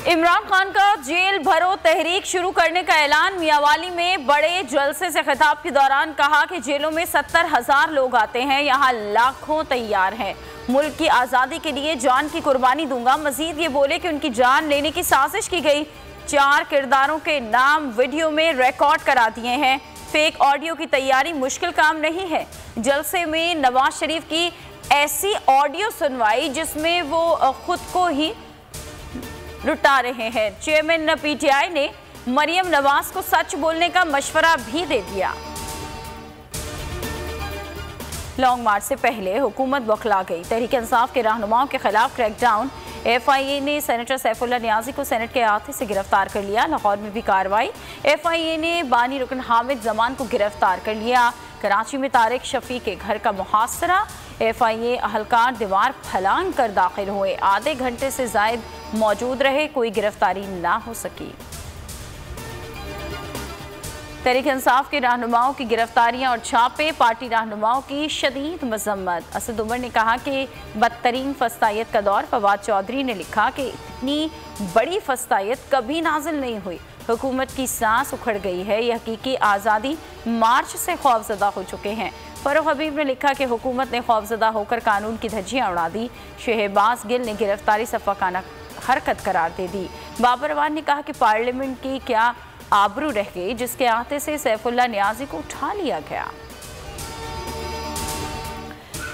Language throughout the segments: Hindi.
इमरान खान का जेल भरो तहरीक शुरू करने का ऐलान। मियांवाली में बड़े जलसे से खिताब के दौरान कहा कि जेलों में 70,000 लोग आते हैं, यहाँ लाखों तैयार हैं। मुल्क की आज़ादी के लिए जान की कुर्बानी दूंगा। मजीद ये बोले कि उनकी जान लेने की साजिश की गई। 4 किरदारों के नाम वीडियो में रिकॉर्ड करा दिए हैं। फेक ऑडियो की तैयारी मुश्किल काम नहीं है। जलसे में नवाज शरीफ की ऐसी ऑडियो सुनवाई जिसमें वो खुद को ही लुटा रहे हैं। चेयरमैन पीटीआई ने मरियम नवाज को सच बोलने का मशवरा भी दे दिया। लॉन्ग मार्च से पहले हुकूमत बौखला गई। तहरीक इंसाफ के रहनुमाओं के खिलाफ क्रैकडाउन। FIA ने सेनेटर सैफुल्लाह नियाजी को सेनेट के अहाते से गिरफ्तार कर लिया। लाहौर में भी कार्रवाई। FIA ने बानी रुकन हामिद जमान को गिरफ्तार कर लिया। कराची में तारिक शफी के घर का मुहासरा। FIA अहलकार दीवार फलांग कर दाखिल हुए। आधे घंटे से जायद मौजूद रहे, कोई गिरफ्तारी ना हो सकी। तहरीक इंसाफ के रहनुमाओं की गिरफ्तारियां और छापे। पार्टी रहनुमाओं की शदीद मजम्मत। असद उमर ने कहा कि बदतरीन फस्तायत का दौर। फवाद चौधरी ने लिखा कि इतनी बड़ी फस्तायत कभी नाजिल नहीं हुई। हुकूमत की सांस उखड़ गई है। यह हकीकी आज़ादी मार्च से खौफजदा हो चुके हैं। फरूख हबीब ने लिखा कि हुकूमत ने खौफजदा होकर कानून की धज्जियां उड़ा दी। शहबाज गिल ने गिरफ्तारी सफाकाना हरकत करार दे दी। बाबर अवान ने कहा कि पार्लियामेंट की क्या आबरू रह गई जिसके अहाते से सैफुल्लाह नियाजी को उठा लिया गया।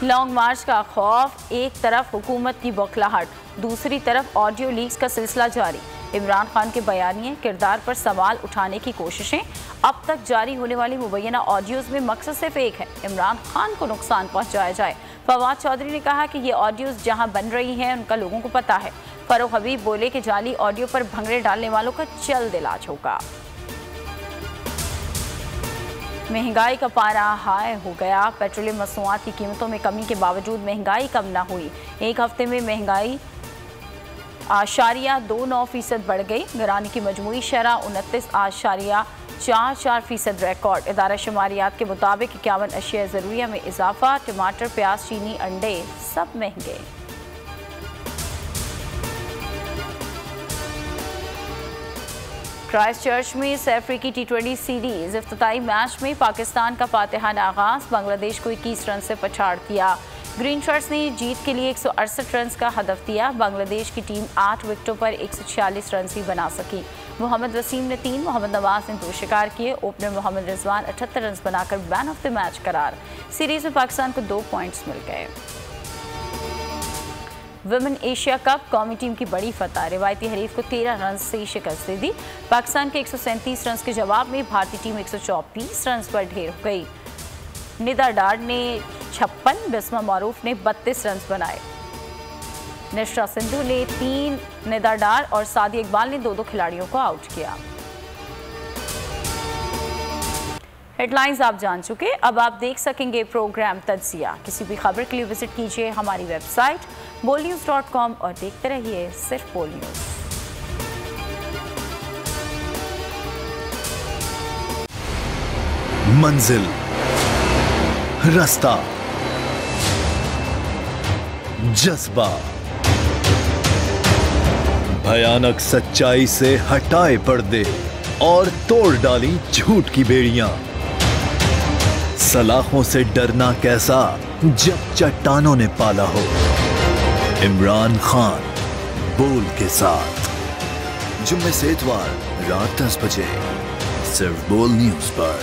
लॉन्ग मार्च का खौफ, एक तरफ हुकूमत की बौखलाहट, दूसरी तरफ ऑडियो लीक्स का सिलसिला जारी। इमरान खान के बयानिए किरदार पर सवाल उठाने की कोशिशें। अब तक जारी होने वाली मुबैना ऑडियोज़ में मकसद सिर्फ एक है, इमरान खान को नुकसान पहुंचाया जाए। फवाद चौधरी ने कहा कि ये ऑडियोज़ जहां बन रही हैं उनका लोगों को पता है। फरूख हबीब बोले कि जाली ऑडियो पर भंगड़े डालने वालों का जल्द इलाज होगा। महंगाई का पारा हाई हो गया। पेट्रोलियम मसनूआत की कीमतों में कमी के बावजूद महंगाई कम न हुई। एक हफ्ते में महंगाई 0.29% बढ़ गई। घराने की मजमूई शरह 29.44% रिकॉर्ड। इदारा शुमारियात के मुताबिक 51 अशिया ज़रूरिया में इजाफा। टमाटर, प्याज, चीनी, अंडे सब महंगे। क्राइस्ट चर्च में सैफरी की T20 सीरीज इफ्तिताई मैच में पाकिस्तान का फातिहाना आगाज। बांग्लादेश को 21 रन से पछाड़ दिया। ग्रीन शर्ट्स ने जीत के लिए 168 रन का हदफ दिया। बांग्लादेश की टीम 8 विकेटों पर 146 रन ही बना सकी। मोहम्मद वसीम ने 3, मोहम्मद नवाज ने 2 शिकार किए। ओपनर मोहम्मद रिजवान 78 रन बनाकर मैन ऑफ द मैच करार। सीरीज में पाकिस्तान को 2 पॉइंट्स मिल गए। वुमेन एशिया कप कौमी टीम की बड़ी फतह। रिवायती हरीफ को 13 रन से शिकस्त दे दी। पाकिस्तान के 137 रन के जवाब में भारतीय टीम 124 रन पर ढेर हो गई। निदा डार ने 56, बिस्मा मारूफ ने 32 रन बनाए। निशा सिंधु ने 3, निदा डार और सादिया इकबाल ने 2-2 खिलाड़ियों को आउट किया। हेडलाइंस आप जान चुके। अब आप देख सकेंगे प्रोग्राम तज्जिया। किसी भी खबर के लिए विजिट कीजिए हमारी वेबसाइट bolnews.com और देखते रहिए सिर्फ बोल न्यूज। मंजिल, रास्ता, जज्बा, भयानक सच्चाई से हटाए पर्दे और तोड़ डाली झूठ की बेड़ियां। सलाखों से डरना कैसा जब चट्टानों ने पाला हो। इमरान खान बोल के साथ जुम्मे से इतवार रात 10 बजे सिर्फ बोल न्यूज पर।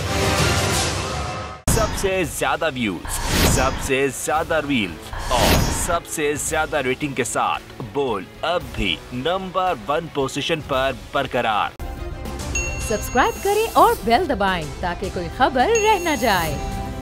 सबसे ज्यादा व्यूज, सबसे ज्यादा रील्स और सबसे ज्यादा रेटिंग के साथ बोल अब भी नंबर 1 पोजीशन पर बरकरार। सब्सक्राइब करें और बेल दबाएं ताकि कोई खबर रह न जाए।